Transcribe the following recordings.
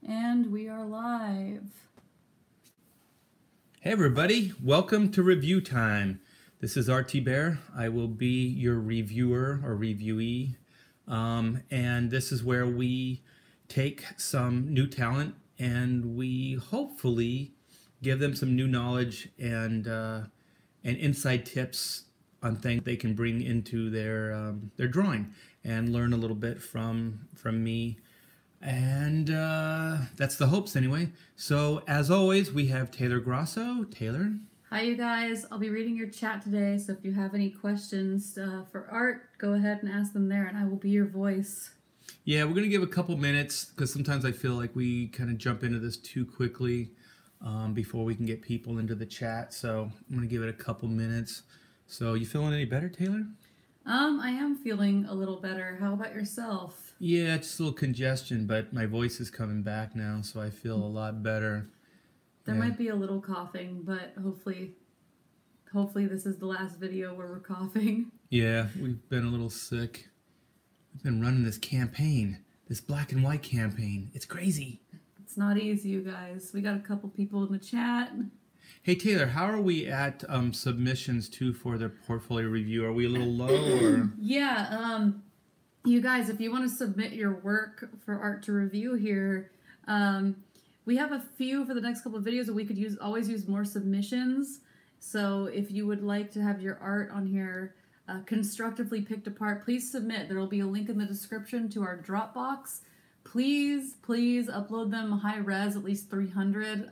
And we are live. Hey everybody, welcome to Review Time. This is Thibert. I will be your reviewer or reviewee. And this is where we take some new talent and we hopefully give them some new knowledge and inside tips on things they can bring into their drawing and learn a little bit from me. And that's the hopes anyway. So as always, we have Taylor Grosso. Taylor? Hi you guys, I'll be reading your chat today, so if you have any questions for art, go ahead and ask them there and I will be your voice. Yeah, we're going to give a couple minutes because sometimes I feel like we kind of jump into this too quickly before we can get people into the chat. So I'm going to give it a couple minutes. So you feeling any better, Taylor? I am feeling a little better. How about yourself? Yeah, just a little congestion, but my voice is coming back now, so I feel a lot better. There might be a little coughing, but hopefully this is the last video where we're coughing. Yeah, we've been a little sick. We've been running this campaign, this black and white campaign. It's crazy. It's not easy, you guys. We got a couple people in the chat. Hey Taylor, how are we at submissions too for the portfolio review? Are we a little low or? Yeah, you guys, if you want to submit your work for art to review here, we have a few for the next couple of videos that we could always use more submissions. So if you would like to have your art on here constructively picked apart, please submit. There will be a link in the description to our Dropbox. Please upload them high res, at least 300.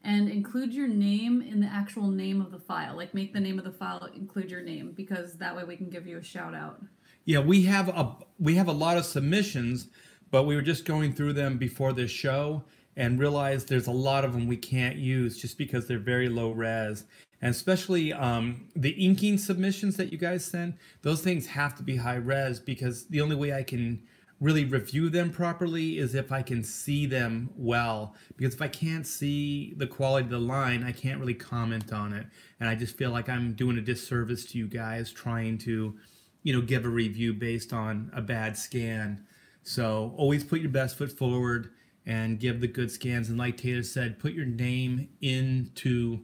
And include your name in the actual name of the file. Like make the name of the file include your name, because that way we can give you a shout out. Yeah, we have a lot of submissions, but we were just going through them before this show and realized there's a lot of them we can't use just because they're very low res. And especially the inking submissions that you guys send, those things have to be high res because the only way I can really review them properly is if I can see them well, because if I can't see the quality of the line, I can't really comment on it. And I just feel like I'm doing a disservice to you guys trying to, you know, give a review based on a bad scan. So always put your best foot forward and give the good scans. And like Taylor said, put your name into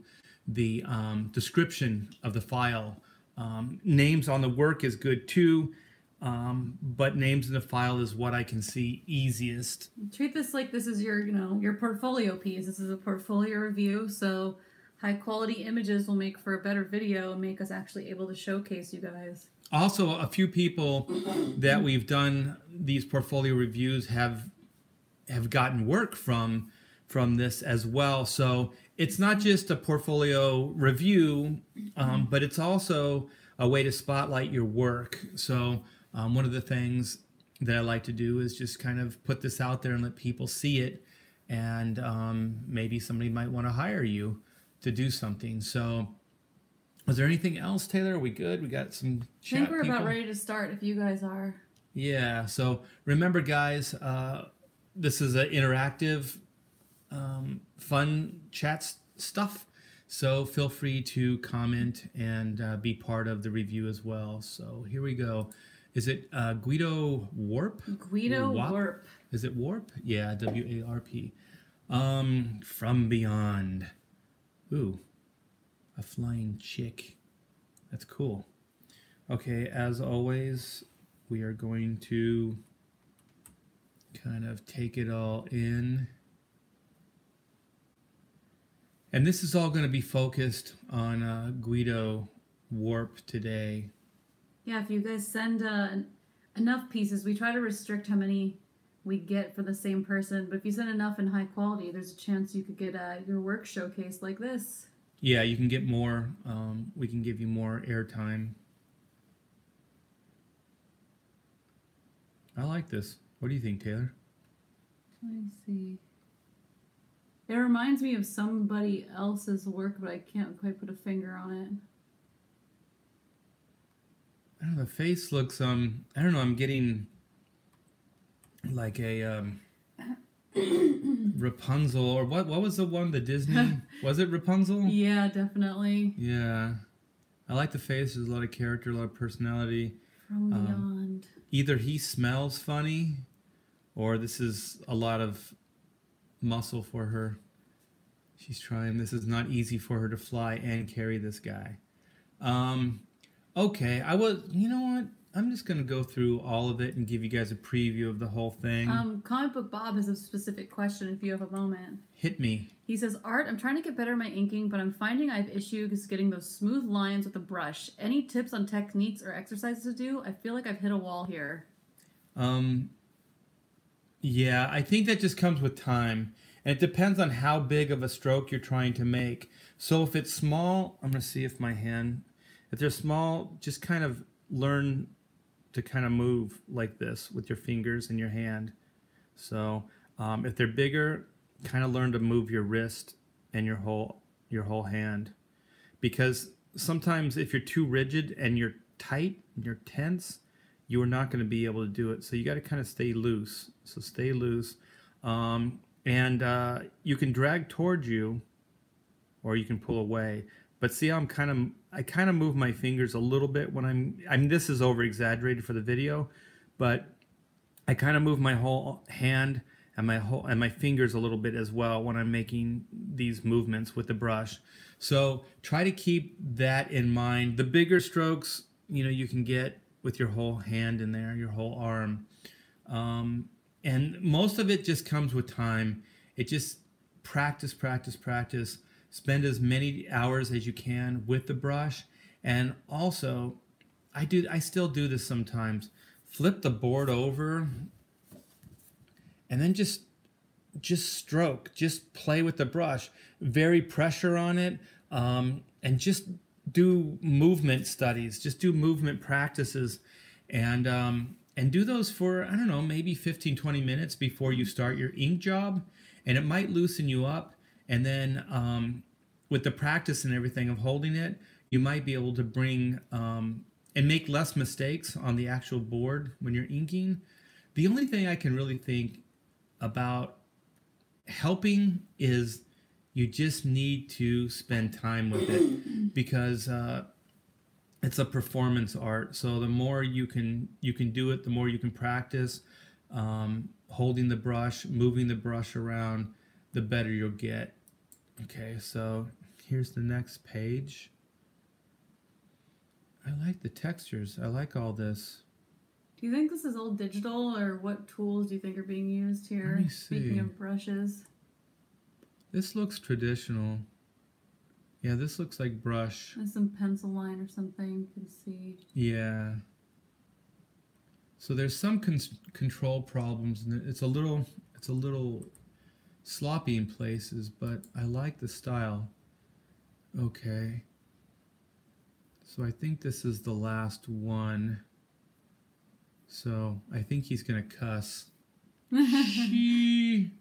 the description of the file. Names on the work is good too. But names in the file is what I can see easiest. Treat this like this is your, your portfolio piece. This is a portfolio review, so high quality images will make for a better video and make us actually able to showcase you guys. Also, a few people that we've done these portfolio reviews have gotten work from this as well. So it's not just a portfolio review, but it's also a way to spotlight your work. So one of the things that I like to do is just kind of put this out there and let people see it, and maybe somebody might want to hire you to do something. So is there anything else, Taylor? Are we good? We got some chat I think we're people? about ready to start if you guys are. Yeah, so remember guys, this is an interactive, fun chat stuff. So feel free to comment and be part of the review as well. So here we go. Is it Guido Warp? Guido Warp. Is it Warp? Yeah, W-A-R-P. From Beyond. Ooh, a flying chick. That's cool. Okay, as always, we are going to kind of take it all in. And this is all going to be focused on Guido Warp today. Yeah, if you guys send enough pieces, we try to restrict how many we get for the same person, but if you send enough in high quality, there's a chance you could get your work showcased like this. Yeah, you can get more. We can give you more airtime. I like this. What do you think, Taylor? Let me see. It reminds me of somebody else's work, but I can't quite put a finger on it. I don't know, the face looks, I don't know, I'm getting like a Rapunzel, or what was the one, the Disney, was it Rapunzel? Yeah, definitely. Yeah. I like the face, there's a lot of character, a lot of personality. From Beyond. Either he smells funny, or this is a lot of muscle for her. She's trying. This is not easy for her to fly and carry this guy. Okay, you know what? I'm just going to go through all of it and give you guys a preview of the whole thing. Comic Book Bob has a specific question if you have a moment. Hit me. He says, Art, I'm trying to get better at my inking, but I'm finding I have issues getting those smooth lines with a brush. Any tips on techniques or exercises to do? I feel like I've hit a wall here. Yeah, I think that just comes with time. And it depends on how big of a stroke you're trying to make. So if it's small, I'm going to see if they're small, just kind of learn to kind of move like this with your fingers and your hand. So if they're bigger, kind of learn to move your wrist and your whole hand. Because sometimes if you're too rigid and you're tight and you're tense, you are not going to be able to do it. So you got to kind of stay loose. So stay loose. And you can drag towards you, or you can pull away. But see how I kind of move my fingers a little bit when I mean, this is over exaggerated for the video, but I kind of move my whole hand and my fingers a little bit as well when I'm making these movements with the brush. So try to keep that in mind. The bigger strokes, you can get with your whole hand in there, your whole arm. And most of it just comes with time. It just practice. Spend as many hours as you can with the brush. And also, I still do this sometimes. Flip the board over and then just stroke. Just play with the brush. Vary pressure on it. And just do movement studies. Just do movement practices. And do those for, I don't know, maybe 15, 20 minutes before you start your ink job. And it might loosen you up. And then with the practice and everything of holding it, you might be able to bring and make less mistakes on the actual board when you're inking. The only thing I can really think about helping is you just need to spend time with it, because it's a performance art. So the more you can do it, the more you can practice holding the brush, moving the brush around, the better you'll get. Okay, so here's the next page. I like the textures. I like all this. Do you think this is all digital, or what tools do you think are being used here? Let me see. Speaking of brushes. This looks traditional. Yeah, this looks like brush. There's some pencil line or something you can see. Yeah. So there's some control problems, and it's a little sloppy in places, but I like the style. Okay. So I think this is the last one. So I think he's gonna cuss. She.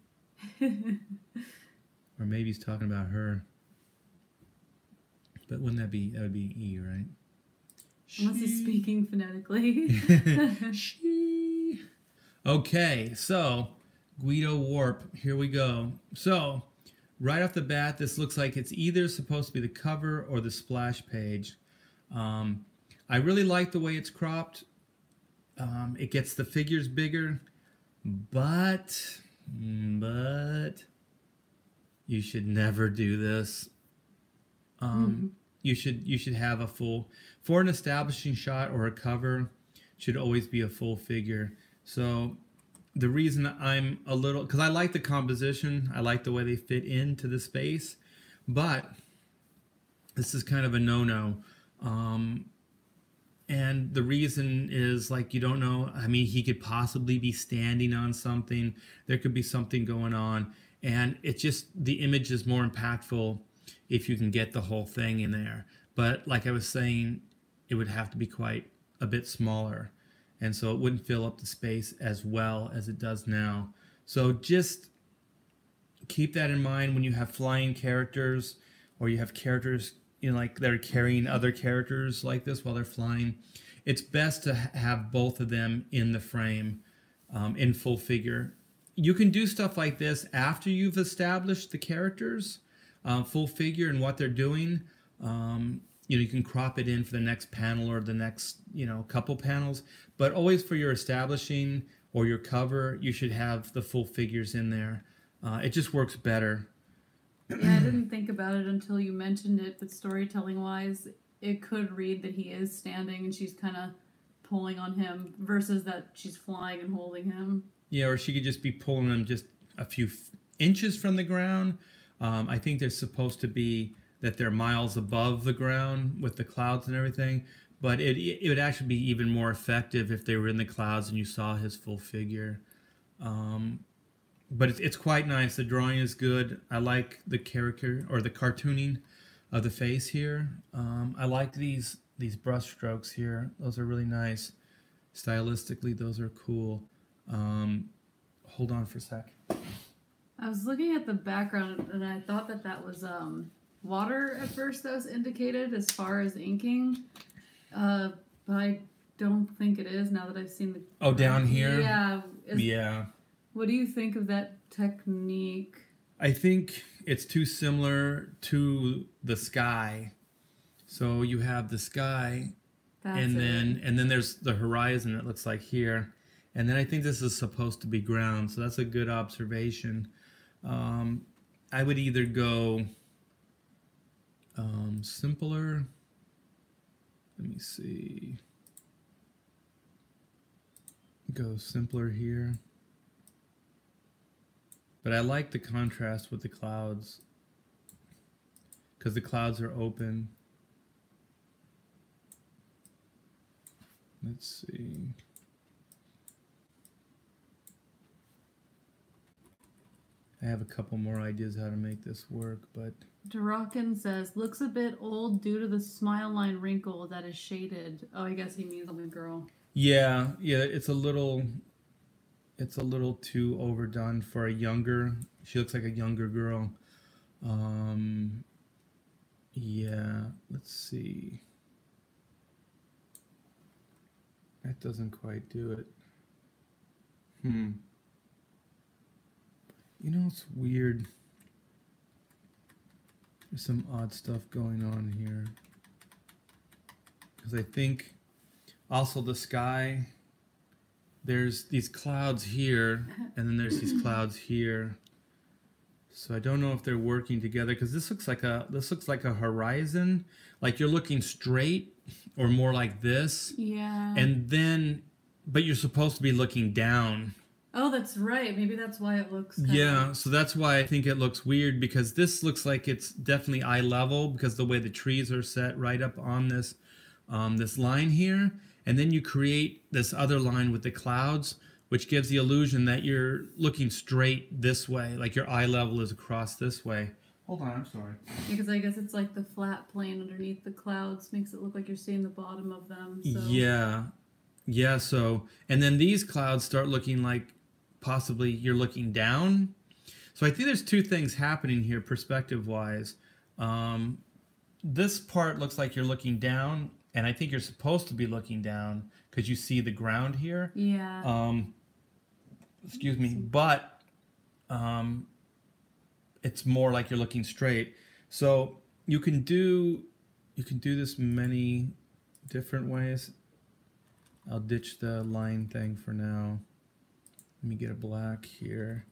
Or maybe he's talking about her. But wouldn't that would be E, right? Unless he's speaking phonetically. She. Okay, so Guido Warp, here we go. So right off the bat, this looks like it's either supposed to be the cover or the splash page. I really like the way it's cropped. It gets the figures bigger, but you should never do this. You should have a full, for an establishing shot or a cover, should always be a full figure. So the reason I'm a little, because I like the composition, I like the way they fit into the space, but this is kind of a no-no. And the reason is, like, you don't know, I mean, he could possibly be standing on something, there could be something going on, and it just, the image is more impactful if you can get the whole thing in there. But like I was saying, it would have to be quite a bit smaller, and so it wouldn't fill up the space as well as it does now. So just keep that in mind when you have flying characters, or you have characters, you know, like they're carrying other characters like this while they're flying. It's best to have both of them in the frame, in full figure. You can do stuff like this after you've established the characters, full figure, and what they're doing. You know, you can crop it in for the next panel or the next, you know, couple panels, but always for your establishing or your cover, you should have the full figures in there. It just works better. Yeah, I didn't think about it until you mentioned it, but storytelling wise, it could read that he is standing and she's kind of pulling on him versus that she's flying and holding him. Yeah, or she could just be pulling him just a few inches from the ground. I think they're supposed to be that they're miles above the ground with the clouds and everything. But it would actually be even more effective if they were in the clouds and you saw his full figure. But it's quite nice. The drawing is good. I like the character or the cartooning of the face here. I like these brush strokes here. Those are really nice. Stylistically, those are cool. Hold on for a sec. I was looking at the background and I thought that that was water at first that was indicated as far as inking, but I don't think it is now that I've seen the. Oh, down here. Yeah. Yeah. What do you think of that technique? I think it's too similar to the sky. So you have the sky, and then there's the horizon. It looks like here, and then I think this is supposed to be ground. So that's a good observation. I would either go simpler. Let me see. Go simpler here. But I like the contrast with the clouds because the clouds are open. Let's see. I have a couple more ideas how to make this work, but... Durakin says, looks a bit old due to the smile line wrinkle that is shaded. Oh, I guess he means on the girl. Yeah, it's a little too overdone for a younger. She looks like a younger girl. Yeah, let's see. That doesn't quite do it. You know, it's weird. There's some odd stuff going on here. Because I think also the sky, there's these clouds here, and then there's these clouds here. So I don't know if they're working together because this looks like a horizon, like you're looking straight or more like this. Yeah. And then, but you're supposed to be looking down. Oh, that's right. Maybe that's why it looks. Yeah, so that's why I think it looks weird because this looks like it's definitely eye level because the way the trees are set right up on this this line here, and then you create this other line with the clouds, which gives the illusion that you're looking straight this way, like your eye level is across this way. Hold on, I'm sorry. Because I guess it's like the flat plane underneath the clouds makes it look like you're seeing the bottom of them. So. Yeah. So, and then these clouds start looking like possibly you're looking down. So I think there's two things happening here perspective-wise. This part looks like you're looking down, and I think you're supposed to be looking down because you see the ground here. Yeah. Excuse me, but it's more like you're looking straight. So you can do this many different ways. I'll ditch the line thing for now. Let me get a black here.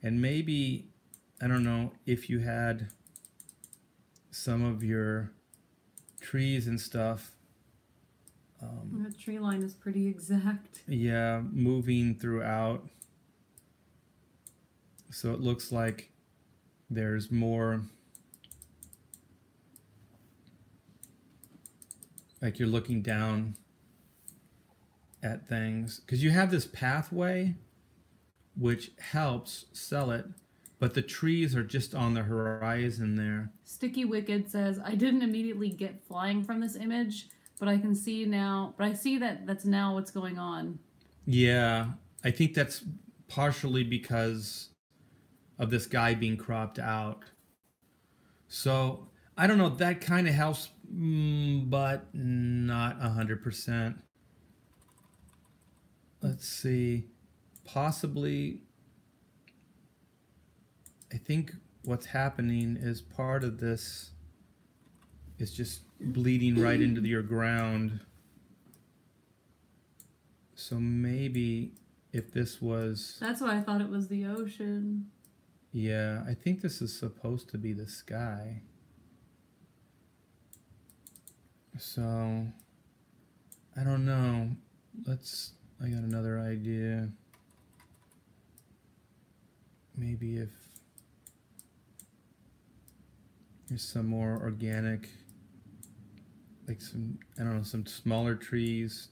And maybe, I don't know, if you had some of your trees and stuff. The tree line is pretty exact. Yeah, moving throughout. So it looks like there's more, like you're looking down at things. Because you have this pathway, which helps sell it, but the trees are just on the horizon there. Sticky Wicked says, I didn't immediately get flying from this image, but I can see now, but I see that that's now what's going on. Yeah, I think that's partially because of this guy being cropped out. So, I don't know, that kind of helps, but not 100%. Let's see. Possibly, I think what's happening is part of this is just bleeding right into your ground. So maybe if this was... That's why I thought it was the ocean. Yeah, I think this is supposed to be the sky. So, I don't know. I got another idea. Maybe if there's some more organic, like some, I don't know, some smaller trees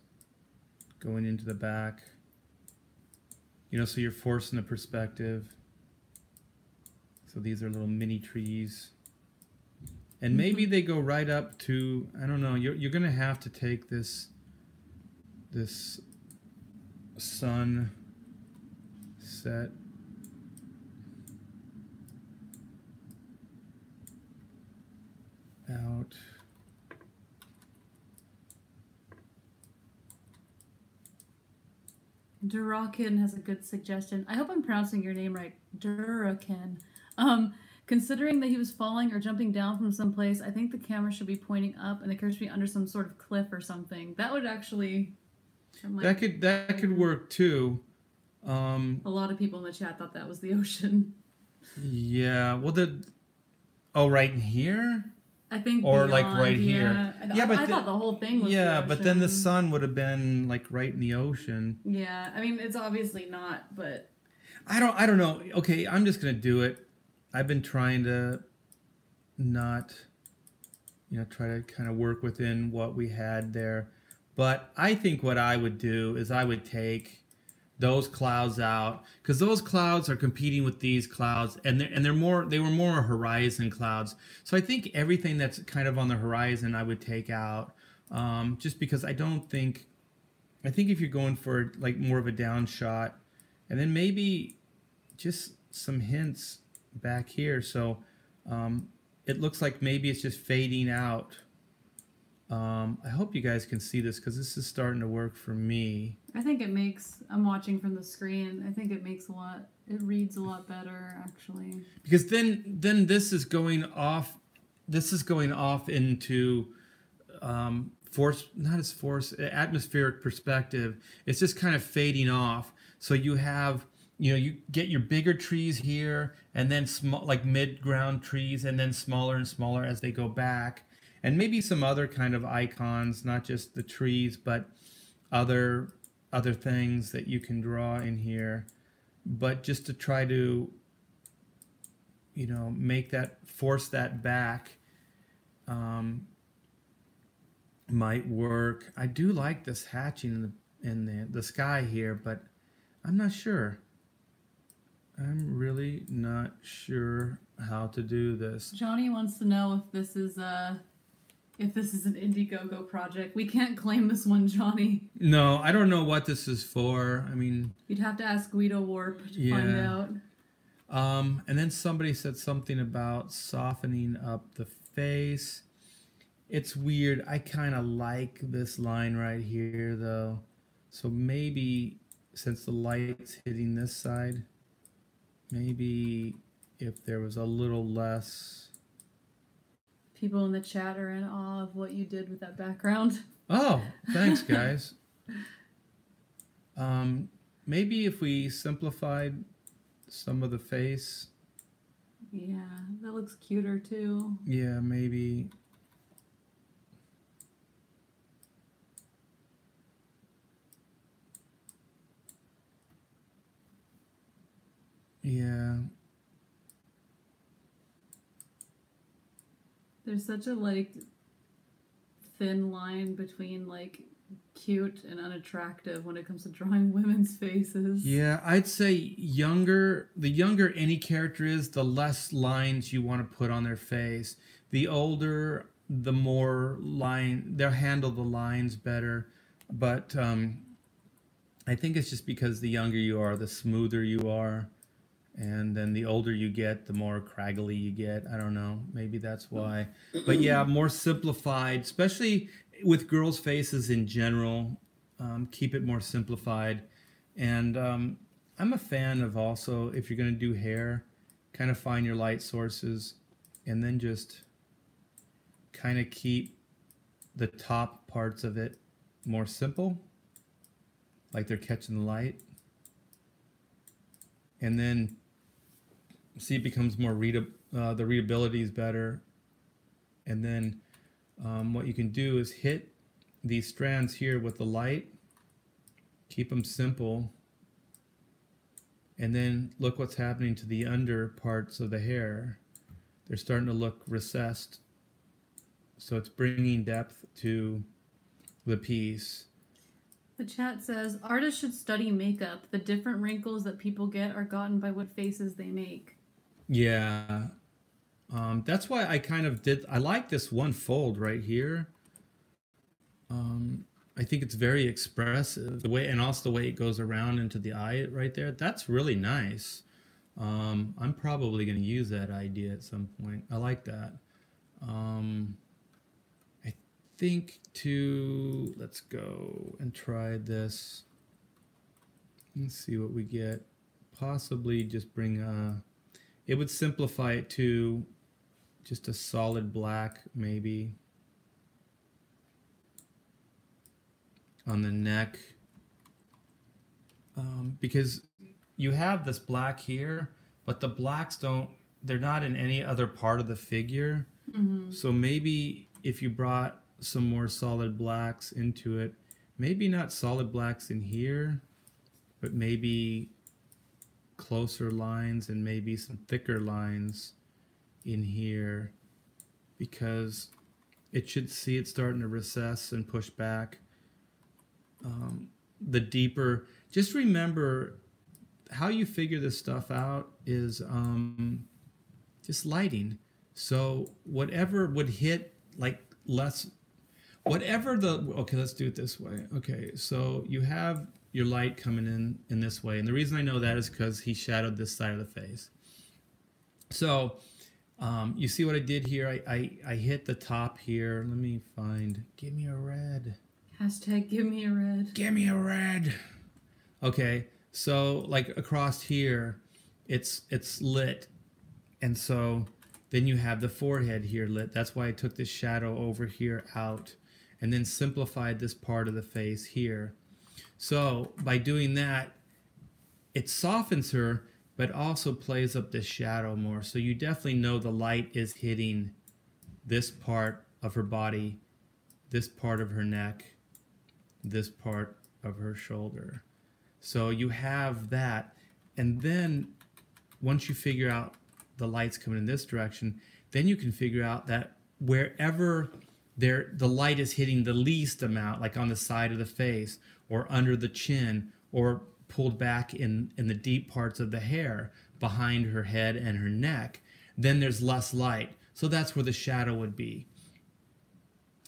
going into the back. You know, so you're forcing the perspective. So these are little mini trees. And maybe they go right up to, I don't know, you're going to have to take this sun set out. Durakin has a good suggestion. I hope I'm pronouncing your name right. Durakin. Considering that he was falling or jumping down from someplace, I think the camera should be pointing up and the character should be under some sort of cliff or something. That would actually... Like, that could work too. A lot of people in the chat thought that was the ocean. Yeah, well, right in here? I think or beyond, like right here. Yeah, I thought the whole thing was yeah, the but then the sun would have been like right in the ocean. Yeah, I mean it's obviously not, but I don't know. Okay, I'm just gonna do it. I've been trying to not, try to kind of work within what we had there. But I think what I would do is I would take those clouds out, because those clouds are competing with these clouds, and they were more horizon clouds. So I think everything that's kind of on the horizon I would take out, just because I think if you're going for like more of a down shot, and then maybe just some hints back here, so it looks like maybe it's just fading out. I hope you guys can see this, because this is starting to work for me. I think it makes, I'm watching from the screen, I think it makes it reads a lot better, actually. Because then this is going off into atmospheric perspective. It's just kind of fading off. So you have, you get your bigger trees here, and then small, like mid-ground trees, and then smaller and smaller as they go back. And maybe some other kind of icons, not just the trees, but other things that you can draw in here. But just to try to, force that back, might work. I do like this hatching in the sky here, but I'm not sure. I'm really not sure how to do this. Johnny wants to know if this is an Indiegogo project. We can't claim this one, Johnny. No, I don't know what this is for. I mean, you'd have to ask Guido Warp to find out. And then somebody said something about softening up the face. It's weird. I kind of like this line right here, though. So maybe since the light's hitting this side, maybe if there was a little less... People in the chat are in awe of what you did with that background. Oh, thanks, guys. Maybe if we simplified some of the face. Yeah, that looks cuter too. Yeah, maybe. Yeah. There's such a thin line between cute and unattractive when it comes to drawing women's faces. Yeah, I'd say the younger any character is, the less lines you want to put on their face. The older, the more they'll handle the lines better. But I think it's just because the younger you are, the smoother you are. And then the older you get, the more craggly you get. I don't know. Maybe that's why. But yeah, more simplified, especially with girls' faces in general. Keep it more simplified. And I'm a fan of also, if you're going to do hair, kind of find your light sources and then just kind of keep the top parts of it more simple, like they're catching the light. And then See, it becomes more the readability is better. And then what you can do is hit these strands here with the light, keep them simple, and then look what's happening to the under parts of the hair. They're starting to look recessed. So it's bringing depth to the piece. The chat says, artists should study makeup. The different wrinkles that people get are gotten by what faces they make. Yeah. That's why I like this one fold right here. I think it's very expressive. And also the way it goes around into the eye right there. That's really nice. I'm probably going to use that idea at some point. I like that. I think let's go and try this. Let's see what we get. Possibly just bring it would simplify it to just a solid black maybe on the neck, because you have this black here, but the blacks they're not in any other part of the figure. Mm-hmm. So maybe if you brought some more solid blacks into it, maybe not solid blacks in here, but maybe closer lines and maybe some thicker lines in here, because it should see it starting to recess and push back. The deeper, just remember how you figure this stuff out is just lighting. So whatever would hit like less, okay, let's do it this way. Okay, so you have your light coming in this way. And the reason I know that is because he shadowed this side of the face. So you see what I did here? I hit the top here. Let me find, give me a red. Hashtag give me a red. Give me a red. Okay, so like across here, it's lit. And so then you have the forehead here lit. That's why I took this shadow over here out and then simplified this part of the face here. So by doing that, it softens her, but also plays up the shadow more. So you definitely know the light is hitting this part of her body, this part of her neck, this part of her shoulder. So you have that. And then once you figure out the light's coming in this direction, then you can figure out that wherever the light is hitting the least amount, like on the side of the face or under the chin or pulled back in the deep parts of the hair behind her head and her neck, then there's less light. So that's where the shadow would be.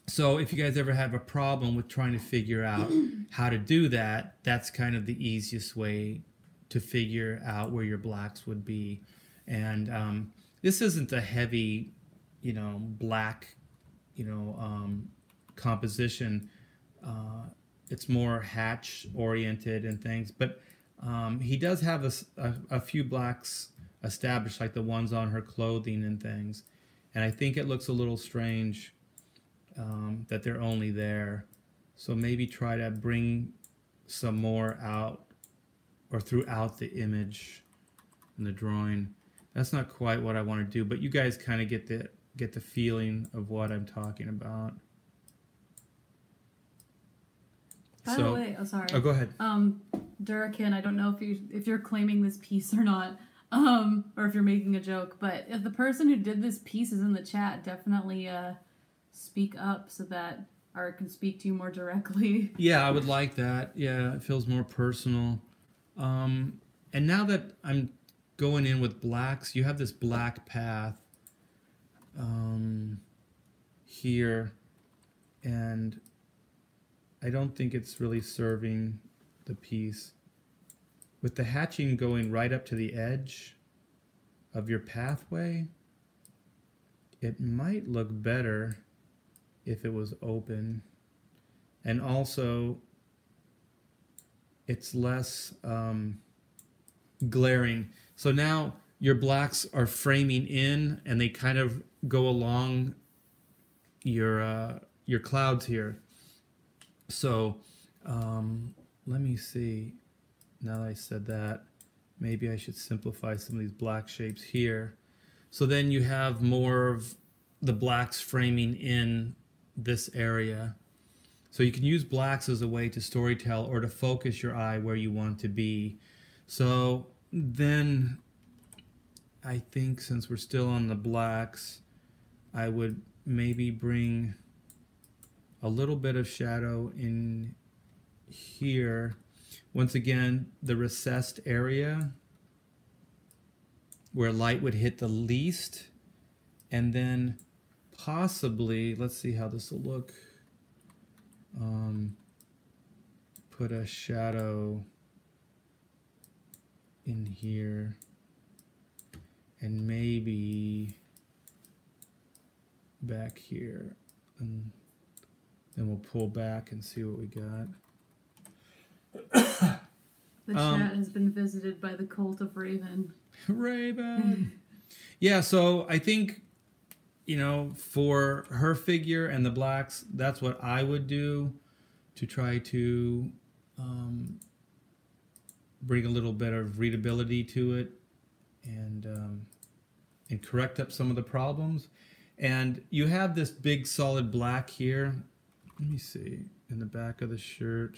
So if you guys ever have a problem with trying to figure out how to do that, that's kind of the easiest way to figure out where your blacks would be. And this isn't a heavy, black, composition. It's more hatch oriented and things, but he does have a few blacks established, like the ones on her clothing and things. And I think it looks a little strange that they're only there. So maybe try to bring some more out or throughout the image in the drawing. That's not quite what I want to do, but you guys kind of get the feeling of what I'm talking about. By the way, oh sorry. Oh, go ahead. Durakin, I don't know if you're claiming this piece or not, or if you're making a joke, but if the person who did this piece is in the chat, definitely speak up so that Art can speak to you more directly. Yeah, I would like that. Yeah, it feels more personal. And now that I'm going in with blacks, you have this black path here, and I don't think it's really serving the piece. With the hatching going right up to the edge of your pathway, it might look better if it was open. And also, it's less glaring. So now your blacks are framing in and they kind of go along your clouds here. So let me see, now that I said that, maybe I should simplify some of these black shapes here. So then you have more of the blacks framing in this area. So you can use blacks as a way to storytell or to focus your eye where you want to be. So then I think since we're still on the blacks, I would maybe bring a little bit of shadow in here. Once again, the recessed area where light would hit the least, and then possibly, let's see how this will look. Put a shadow in here, and maybe back here, and then we'll pull back and see what we got. The chat has been visited by the cult of Raven. Raven. Yeah, so I think, you know, for her figure and the blacks, that's what I would do to try to bring a little bit of readability to it and correct up some of the problems. And you have this big solid black here. Let me see, in the back of the shirt.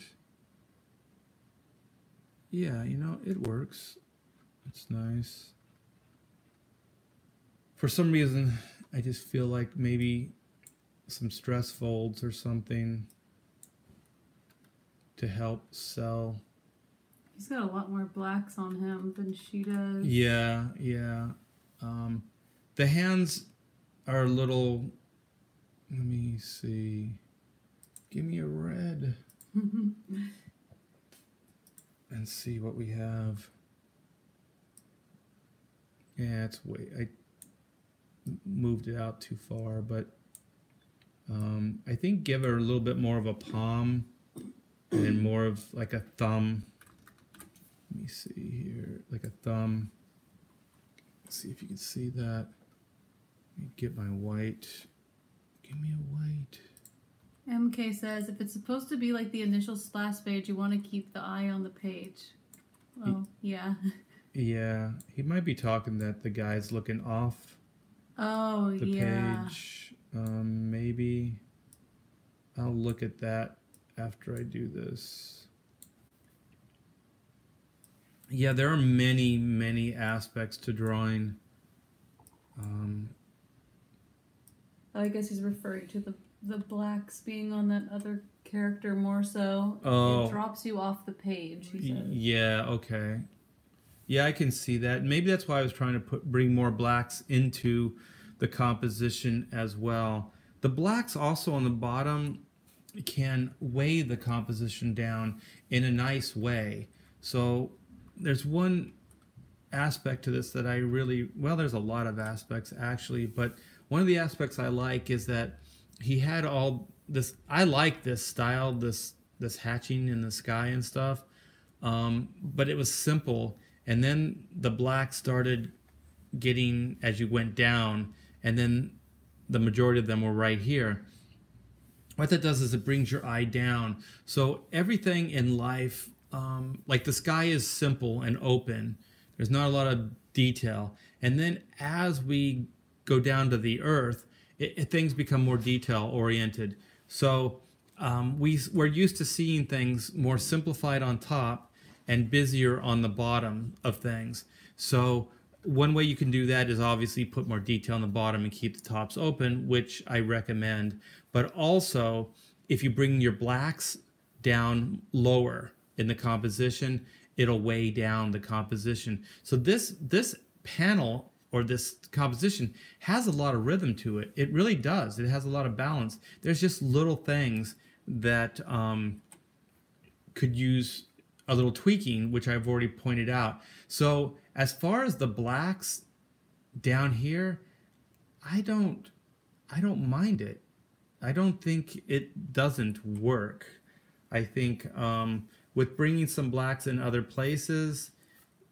Yeah, you know, it works. It's nice. For some reason, I just feel like maybe some stress folds or something to help sell. He's got a lot more blacks on him than she does. Yeah, yeah. The hands are a little, let me see. Give me a red. And see what we have. Yeah, it's way, I moved it out too far, but I think give her a little bit more of a palm and more of like a thumb. Let me see here, like a thumb. Let's see if you can see that. Let me get my white. Give me a white. MK says, if it's supposed to be like the initial splash page, you want to keep the eye on the page. Oh, yeah. Yeah, he might be talking that the guy's looking off the page. Maybe I'll look at that after I do this. Yeah, there are many, many aspects to drawing. I guess he's referring to the blacks being on that other character more so. Oh. It drops you off the page, he says. Yeah, okay. Yeah, I can see that. Maybe that's why I was trying to bring more blacks into the composition as well. The blacks also on the bottom can weigh the composition down in a nice way. So there's one aspect to this that I really, well, there's a lot of aspects actually, but one of the aspects I like is that he had all this, I like this style, this hatching in the sky and stuff, but it was simple. And then the black started getting, as you went down, and then the majority of them were right here. What that does is it brings your eye down. So everything in life, like the sky is simple and open. There's not a lot of detail. And then as we go down to the earth, things become more detail oriented. So we're used to seeing things more simplified on top and busier on the bottom of things. So one way you can do that is obviously put more detail on the bottom and keep the tops open, which I recommend. But also, if you bring your blacks down lower in the composition, it'll weigh down the composition. So this panel or this composition has a lot of rhythm to it. It really does. It has a lot of balance. There's just little things that could use a little tweaking, which I've already pointed out. So as far as the blacks down here, I don't mind it. I don't think it doesn't work. I think with bringing some blacks in other places,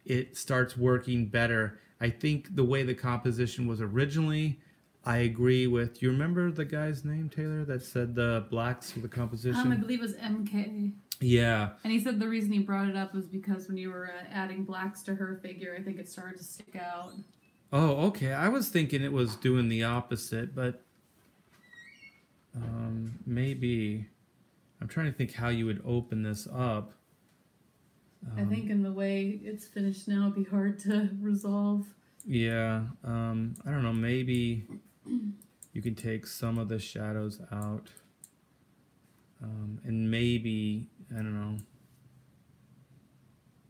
it starts working better. I think the way the composition was originally, I agree with, you remember the guy's name, Taylor, that said the blacks for the composition? I believe it was MK. Yeah. And he said the reason he brought it up was because when you were adding blacks to her figure, I think it started to stick out. Oh, okay. I was thinking it was doing the opposite, but maybe. I'm trying to think how you would open this up. I think in the way it's finished now, it'd be hard to resolve. Yeah. I don't know. Maybe you can take some of the shadows out. And maybe, I don't know,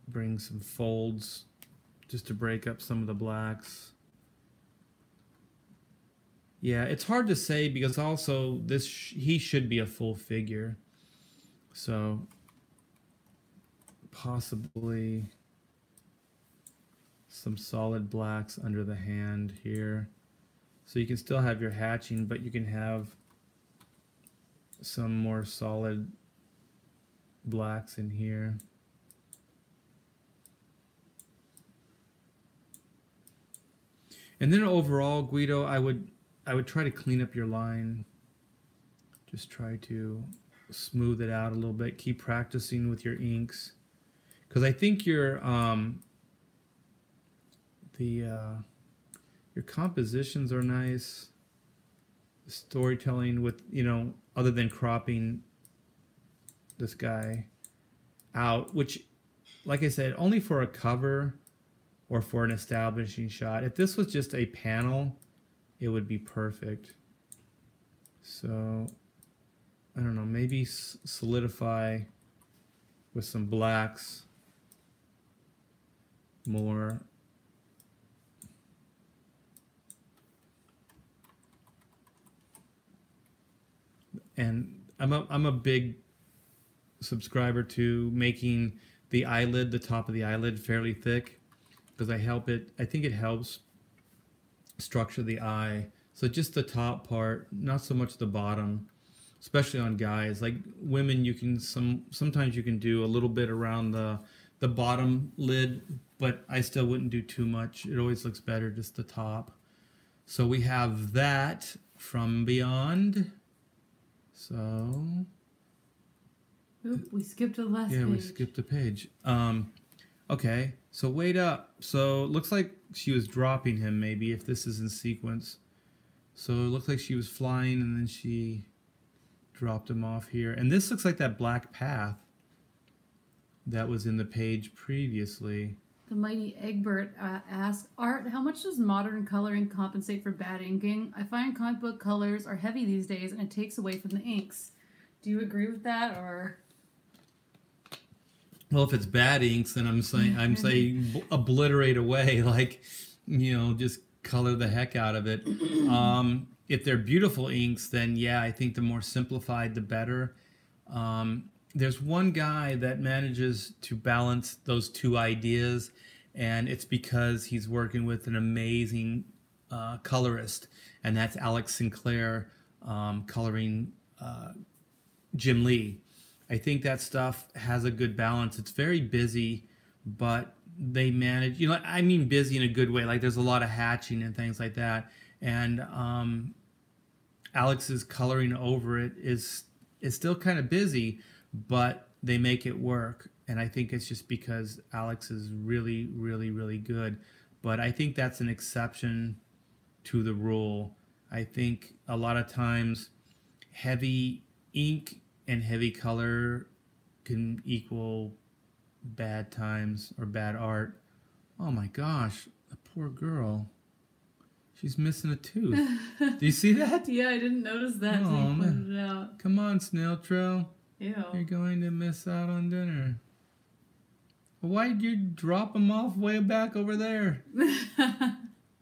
bring some folds just to break up some of the blacks. Yeah, it's hard to say because also he should be a full figure. So possibly some solid blacks under the hand here. So you can still have your hatching, but you can have some more solid blacks in here. And then overall, Guido, I would try to clean up your line. Just try to smooth it out a little bit. Keep practicing with your inks, because I think your compositions are nice. The storytelling with, you know, other than cropping this guy out, which, like I said, only for a cover or for an establishing shot. If this was just a panel, it would be perfect. So I don't know, maybe solidify with some blacks more. And I'm a big subscriber to making the eyelid, the top of the eyelid, fairly thick, because I think it helps structure the eye. So just the top part, not so much the bottom, especially on guys. Like women, you can sometimes you can do a little bit around the bottom lid, but I still wouldn't do too much. It always looks better just the top. So we have that from Beyond. So Oop, we skipped to the last page. Yeah, we skipped a page. Okay, so wait up. So it looks like she was dropping him, maybe, if this is in sequence. So it looks like she was flying and then she dropped him off here. And this looks like that black path that was in the page previously. The mighty Egbert asks, Art, how much does modern coloring compensate for bad inking? I find comic book colors are heavy these days and it takes away from the inks. Do you agree with that, or? Well, if it's bad inks, then I'm saying obliterate away, like, you know, just color the heck out of it. If they're beautiful inks, then yeah, I think the more simplified, the better. There's one guy that manages to balance those two ideas, and it's because he's working with an amazing colorist, and that's Alex Sinclair, coloring Jim Lee. I think that stuff has a good balance. It's very busy, but they manage, you know, I mean busy in a good way. Like there's a lot of hatching and things like that. And Alex's coloring over it is still kind of busy, but they make it work. And I think it's just because Alex is really, really, really good. But I think that's an exception to the rule. I think a lot of times heavy ink and heavy color can equal bad times or bad art. Oh my gosh, a poor girl. She's missing a tooth. Do you see that? Yeah, I didn't notice that. Oh, You pointed it out. Come on, Snail Trail. Ew. You're going to miss out on dinner. Why did you drop them off way back over there?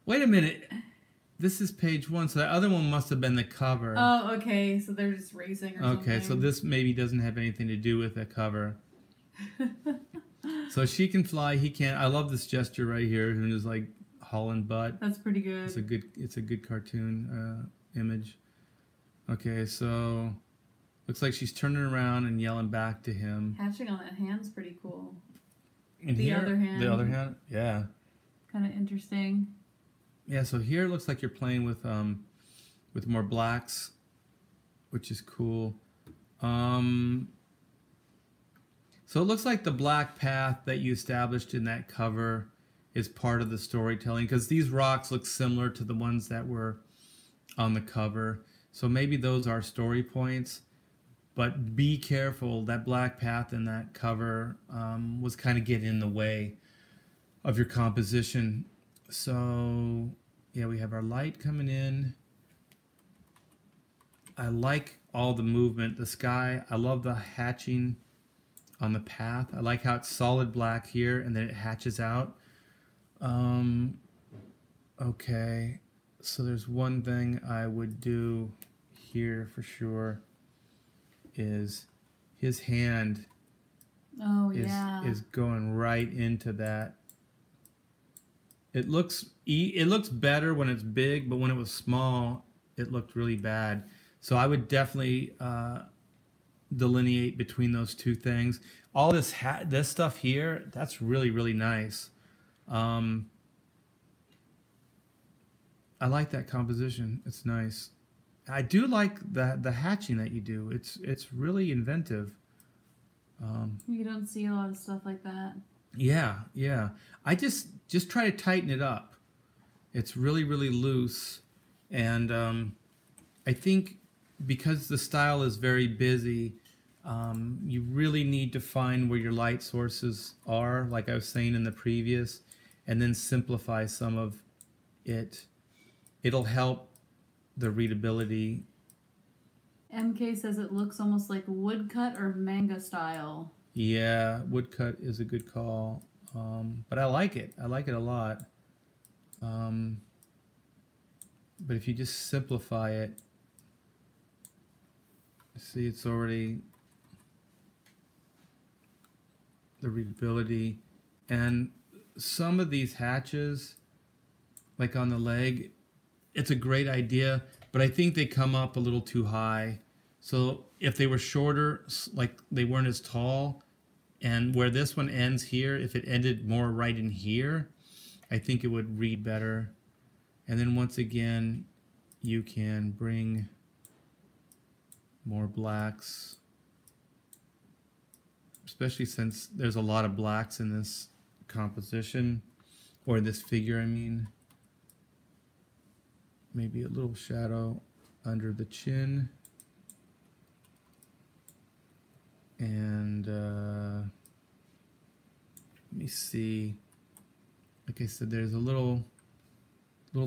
Wait a minute. This is page 1, so the other one must have been the cover. Oh, okay. So they're just racing or something. Okay, so this maybe doesn't have anything to do with the cover. So she can fly, he can't. I love this gesture right here. And just like hauling butt. That's pretty good. It's a good cartoon image. Okay, so looks like she's turning around and yelling back to him. Hatching on that hand's pretty cool. And the other hand, yeah. Kind of interesting. Yeah, so here it looks like you're playing with more blacks, which is cool. So it looks like the black path that you established in that cover is part of the storytelling, because these rocks look similar to the ones that were on the cover. So maybe those are story points, but be careful. That black path in that cover was kind of getting in the way of your composition. So yeah, we have our light coming in. I like all the movement, the sky. I love the hatching on the path. I like how it's solid black here and then it hatches out. Okay, so there's one thing I would do here for sure is his hand is going right into that. It looks better when it's big, but when it was small, it looked really bad. So I would definitely delineate between those two things. All this stuff here, that's really, really nice. I like that composition. It's nice. I do like the hatching that you do. It's really inventive. You don't see a lot of stuff like that. Yeah, yeah. I just try to tighten it up. It's really, really loose, and I think because the style is very busy, you really need to find where your light sources are, like I was saying in the previous, and then simplify some of it. It'll help the readability. MK says it looks almost like woodcut or manga style. Yeah, woodcut is a good call, but I like it. I like it a lot. But if you just simplify it, see, it's already the readability. And some of these hatches, like on the leg, it's a great idea, but I think they come up a little too high. So if they were shorter, like they weren't as tall, and where this one ends here, if it ended more right in here, I think it would read better. And then once again, you can bring more blacks, especially since there's a lot of blacks in this composition, or this figure, I mean. Maybe a little shadow under the chin. And let me see. Like I said, there's a little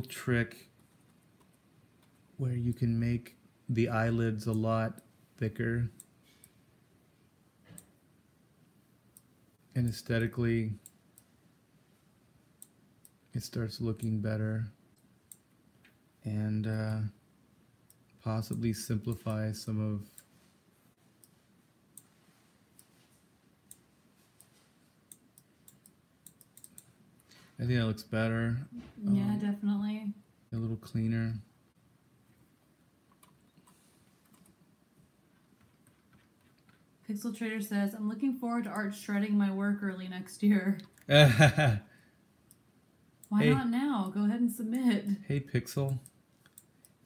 trick where you can make the eyelids a lot thicker. And aesthetically, it starts looking better. And possibly simplify some of I think that looks better. Yeah, definitely. A little cleaner. Pixel Trader says, I'm looking forward to Art shredding my work early next year. Why not now? Go ahead and submit. Hey, Pixel.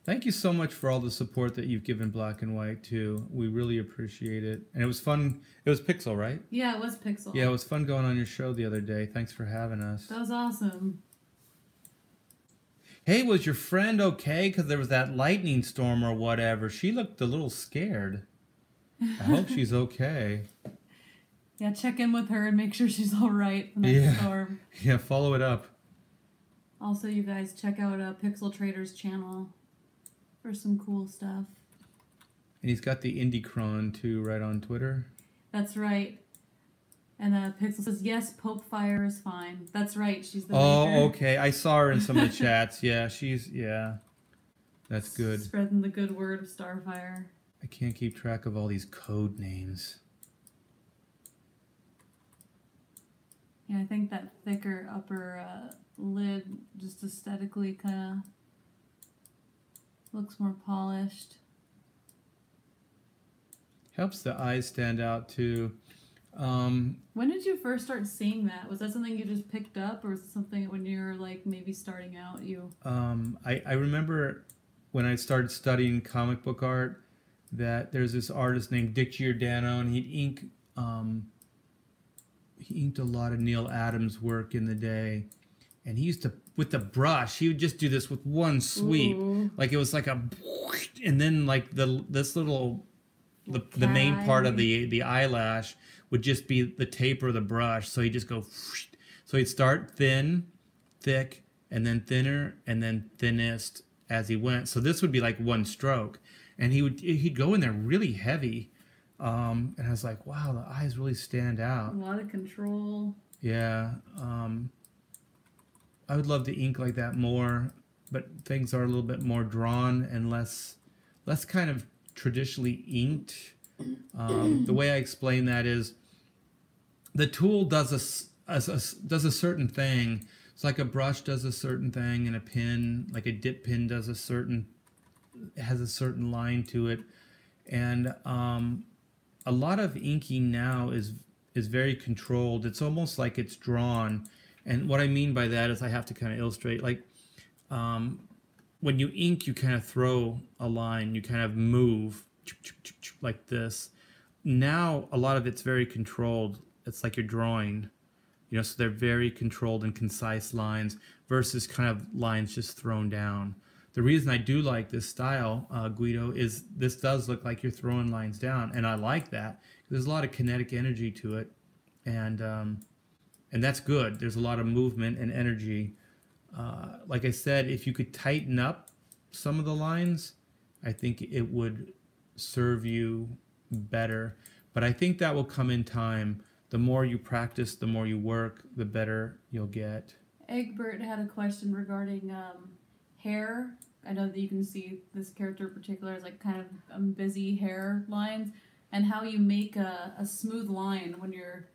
Thank you so much for all the support that you've given Black and White, too. We really appreciate it. And it was fun. It was Pixel, right? Yeah, it was Pixel. Yeah, it was fun going on your show the other day. Thanks for having us. That was awesome. Hey, was your friend okay? Because there was that lightning storm or whatever. She looked a little scared. I hope she's okay. Yeah, check in with her and make sure she's all right for next storm. Yeah, follow it up. Also, you guys, check out Pixel Trader's channel for some cool stuff. And he's got the Indie-cron, too, right on Twitter. That's right. And Pixel says, yes, Pope Fire is fine. That's right, she's the maker. Okay. I saw her in some of the chats. Yeah, that's good. Spreading the good word of Starfire. I can't keep track of all these code names. Yeah, I think that thicker upper lid just aesthetically kind of looks more polished. Helps the eyes stand out too. When did you first start seeing that? Was that something you just picked up, or was it something when you were like maybe starting out? I remember when I started studying comic book art that there's this artist named Dick Giordano, and he'd ink he inked a lot of Neil Adams work in the day, and he used to, with the brush, he would just do this with one sweep. Ooh. Like it was like a, and then like this little, the main part of the eyelash would just be the taper of the brush. So he'd just go, so he'd start thin, thick, and then thinner, and then thinnest as he went. So this would be like one stroke, and he'd go in there really heavy. And I was like, wow, the eyes really stand out. A lot of control. Yeah. I would love to ink like that more, but things are a little bit more drawn and less kind of traditionally inked. The way I explain that is the tool does does a certain thing. It's like a brush does a certain thing, and a pen, like a dip pen, has a certain line to it. And a lot of inking now is very controlled. It's almost like it's drawn. And what I mean by that is I have to kind of illustrate, like when you ink, you kind of throw a line, you kind of move like this. Now a lot of it's very controlled. It's like you're drawing, you know, so they're very controlled and concise lines versus kind of lines just thrown down. The reason I do like this style, Guido, is this does look like you're throwing lines down, and I like that. There's a lot of kinetic energy to it, and that's good. There's a lot of movement and energy. Like I said, if you could tighten up some of the lines, I think it would serve you better. But I think that will come in time. The more you practice, the more you work, the better you'll get. Egbert had a question regarding hair. I know that you can see this character in particular as like kind of busy hair lines, and how you make a smooth line when you're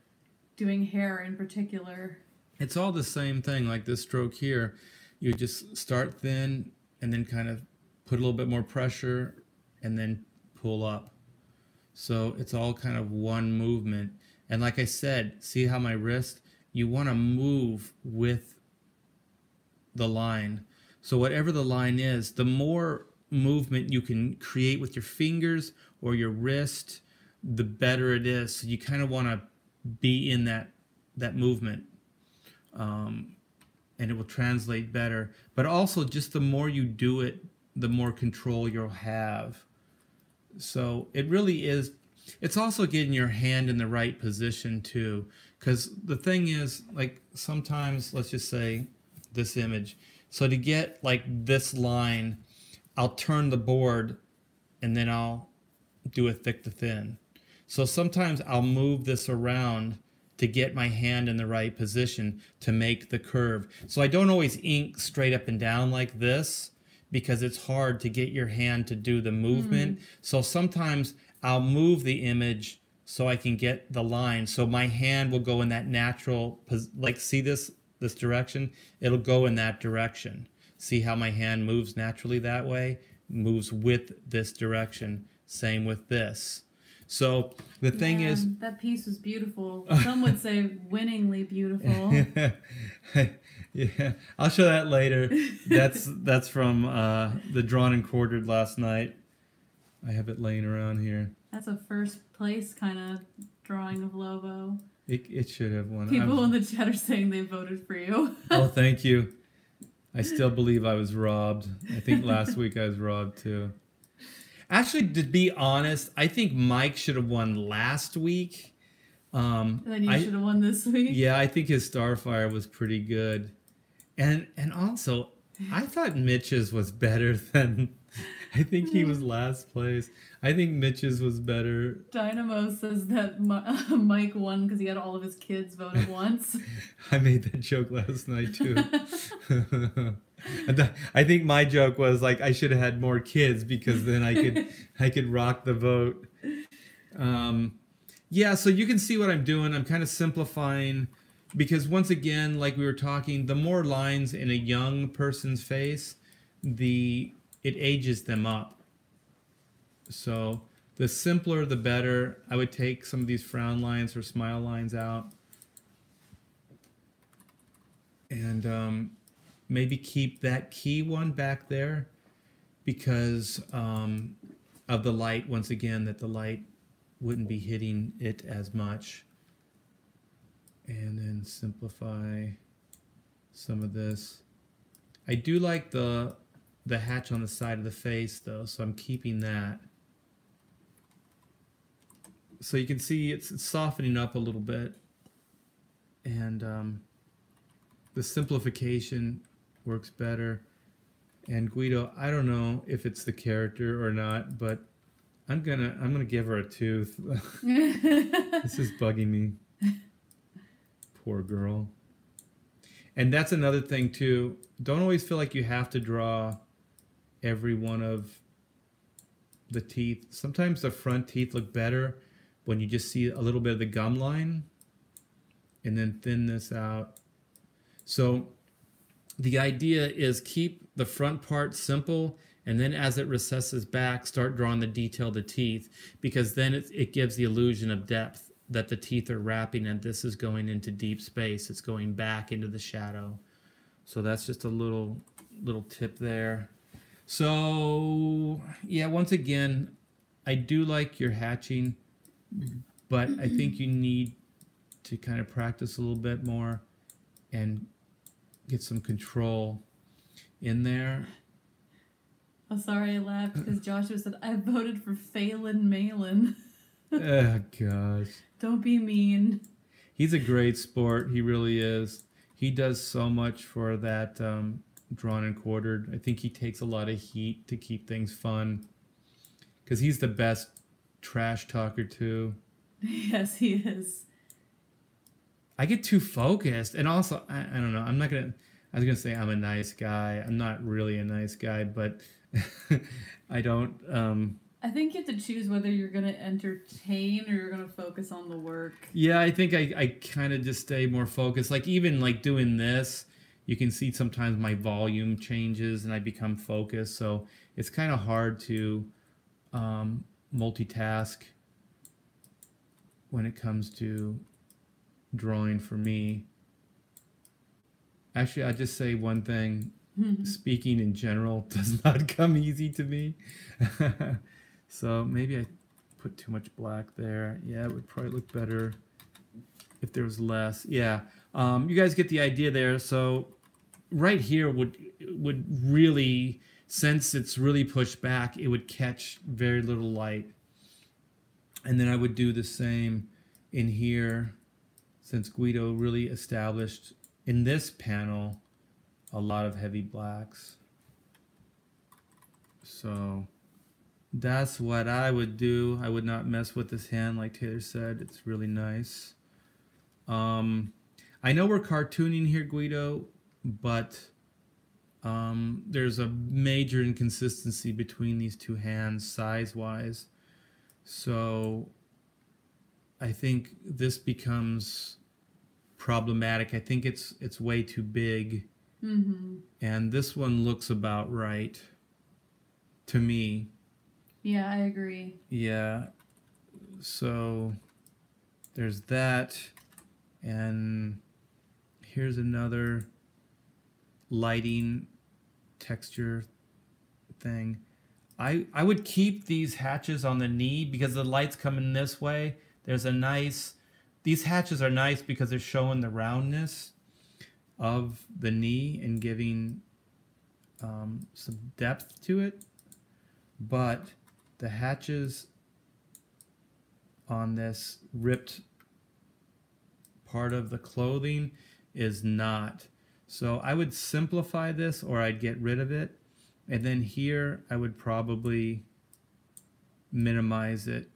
doing hair in particular. It's all the same thing, like this stroke here. You just start thin and then kind of put a little bit more pressure and then pull up. So it's all kind of one movement. And like I said, see how my wrist, you want to move with the line. So whatever the line is, the more movement you can create with your fingers or your wrist, the better it is. So you kind of want to be in that movement, and it will translate better. But also, just the more you do it, the more control you'll have. So it really is. It's also getting your hand in the right position too, because the thing is, like sometimes, let's just say this image. So to get like this line, I'll turn the board and then I'll do a thick to thin. So sometimes I'll move this around to get my hand in the right position to make the curve. So I don't always ink straight up and down like this, because it's hard to get your hand to do the movement. So sometimes I'll move the image so I can get the line. So my hand will go in that natural, like see this direction? It'll go in that direction. See how my hand moves naturally that way? Moves with this direction. Same with this. So the thing is, that piece was beautiful. Some would say winningly beautiful. Yeah, I'll show that later. That's from the drawn and quartered last night. I have it laying around here. That's a first place kind of drawing of Lobo. It should have won. People in the chat are saying they voted for you. Oh, thank you. I still believe I was robbed. I think last week I was robbed too. Actually, to be honest, I think Mike should have won last week. And then you should have won this week. Yeah, I think his Starfire was pretty good. And also, I thought Mitch's was better than... I think he was last place. I think Mitch's was better. Dynamo says that Mike won because he had all of his kids vote at once. I made that joke last night too. I think my joke was like I should have had more kids because then I could rock the vote. Yeah, so you can see what I'm doing. I'm kind of simplifying because once again, like we were talking, the more lines in a young person's face, it ages them up. So the simpler, the better. I would take some of these frown lines or smile lines out. And maybe keep that key one back there because of the light, once again, that the light wouldn't be hitting it as much. And then simplify some of this. I do like the hatch on the side of the face though, so I'm keeping that. So you can see it's softening up a little bit. And the simplification works better. And Guido, I don't know if it's the character or not, but I'm gonna give her a tooth. This is bugging me. Poor girl. And that's another thing too. Don't always feel like you have to draw every one of the teeth. Sometimes the front teeth look better when you just see a little bit of the gum line and then thin this out. So the idea is keep the front part simple, and then as it recesses back, start drawing the detail of the teeth, because then it gives the illusion of depth, that the teeth are wrapping and this is going into deep space. It's going back into the shadow. So that's just a little tip there. So yeah, once again, I do like your hatching, but I think you need to kind of practice a little bit more and get some control in there. Oh, sorry, I laughed because Joshua said, I voted for Phelan Malin. Oh, gosh. Don't be mean. He's a great sport. He really is. He does so much for that drawn and quartered. I think he takes a lot of heat to keep things fun, because he's the best trash talker, too. Yes, he is. I get too focused. And also, I don't know. I was going to say I'm a nice guy. I'm not really a nice guy, but I don't... I think you have to choose whether you're going to entertain or you're going to focus on the work. Yeah, I think I kind of just stay more focused. Like even like doing this, you can see sometimes my volume changes and I become focused. So it's kind of hard to multitask when it comes to drawing for me. Actually, I'll just say one thing. Speaking in general does not come easy to me. So maybe I put too much black there. Yeah, it would probably look better if there was less. Yeah, you guys get the idea there. So right here would really, since it's really pushed back, it would catch very little light. And then I would do the same in here, since Guido really established in this panel a lot of heavy blacks. So that's what I would do. I would not mess with this hand, like Taylor said. It's really nice. I know we're cartooning here, Guido, but there's a major inconsistency between these two hands size-wise. So I think this becomes problematic. I think it's way too big. Mm-hmm. And this one looks about right to me. Yeah, I agree. Yeah. So there's that. And here's another lighting texture thing. I would keep these hatches on the knee because the light's coming this way. There's a nice... These hatches are nice because they're showing the roundness of the knee and giving some depth to it. But the hatches on this ripped part of the clothing is not. So I would simplify this, or I'd get rid of it. And then here I would probably minimize it.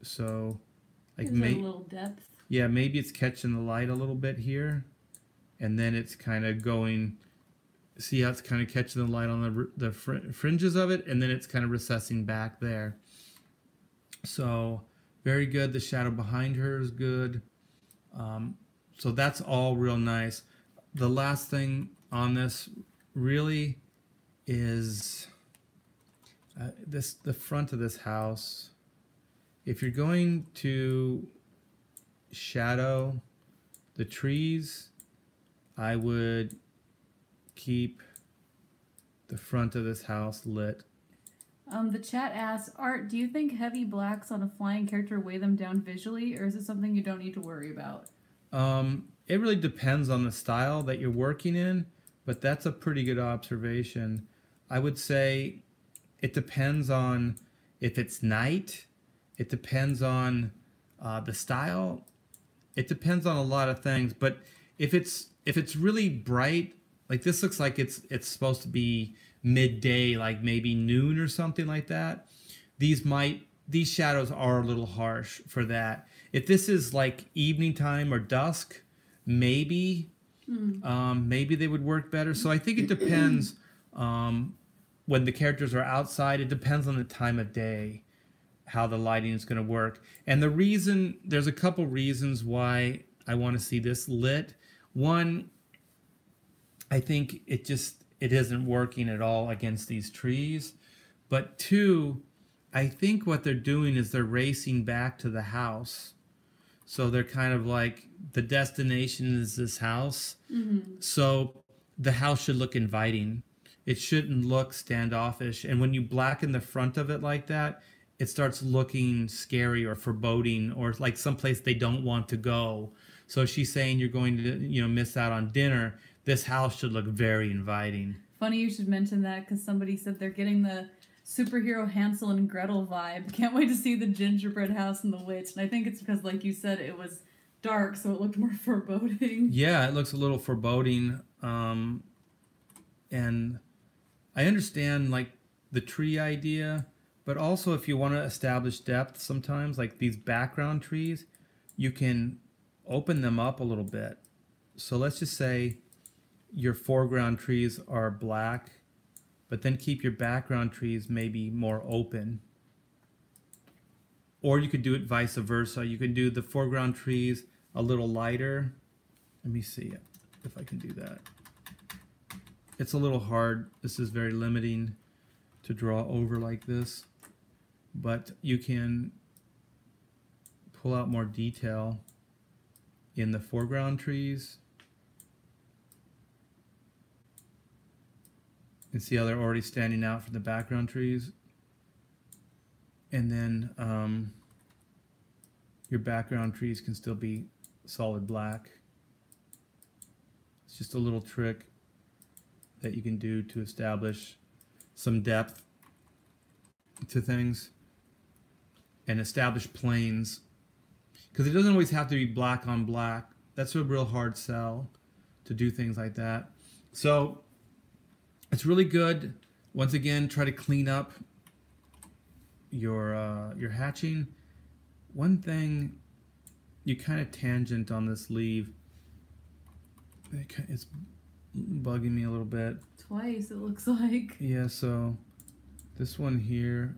So like a little depth. Yeah, maybe it's catching the light a little bit here. And then it's kind of going, see how it's kind of catching the light on the fringes of it, and then it's kind of recessing back there. So very good. The shadow behind her is good. So that's all real nice. The last thing on this really is the front of this house. If you're going to shadow the trees, I would keep the front of this house lit. The chat asks, Art, do you think heavy blacks on a flying character weigh them down visually, or is it something you don't need to worry about? It really depends on the style that you're working in, but that's a pretty good observation. I would say it depends on if it's night. It depends on the style. It depends on a lot of things. But if it's really bright, like this looks like it's supposed to be midday, like maybe noon or something like that. These shadows are a little harsh for that. If this is like evening time or dusk, maybe maybe they would work better. So I think it depends. When the characters are outside, it depends on the time of day how the lighting is going to work. And there's a couple reasons why I want to see this lit. One, I think it isn't working at all against these trees. But two, I think what they're doing is they're racing back to the house. So they're kind of like, the destination is this house. So the house should look inviting. It shouldn't look standoffish. And when you blacken the front of it like that, it starts looking scary or foreboding or like someplace they don't want to go. So she's saying you're going to, miss out on dinner. This house should look very inviting. Funny you should mention that because somebody said they're getting the superhero Hansel and Gretel vibe. Can't wait to see the gingerbread house and the witch. And I think it's because, like you said, it was dark, so it looked more foreboding. Yeah, it looks a little foreboding. And I understand like the tree idea, but also if you want to establish depth sometimes, like these background trees, you can open them up a little bit. So let's just say your foreground trees are black, but then keep your background trees maybe more open. Or you could do it vice versa. You can do the foreground trees a little lighter. Let me see if I can do that. It's a little hard. This is very limiting to draw over like this, but you can pull out more detail in the foreground trees. And see how they're already standing out from the background trees. And then your background trees can still be solid black. It's just a little trick that you can do to establish some depth to things and establish planes. Because it doesn't always have to be black on black. That's a real hard sell to do things like that. So it's really good. Once again, try to clean up your hatching. One thing, you kind of tangent on this leaf. It's bugging me a little bit. Twice, it looks like. Yeah, so this one here,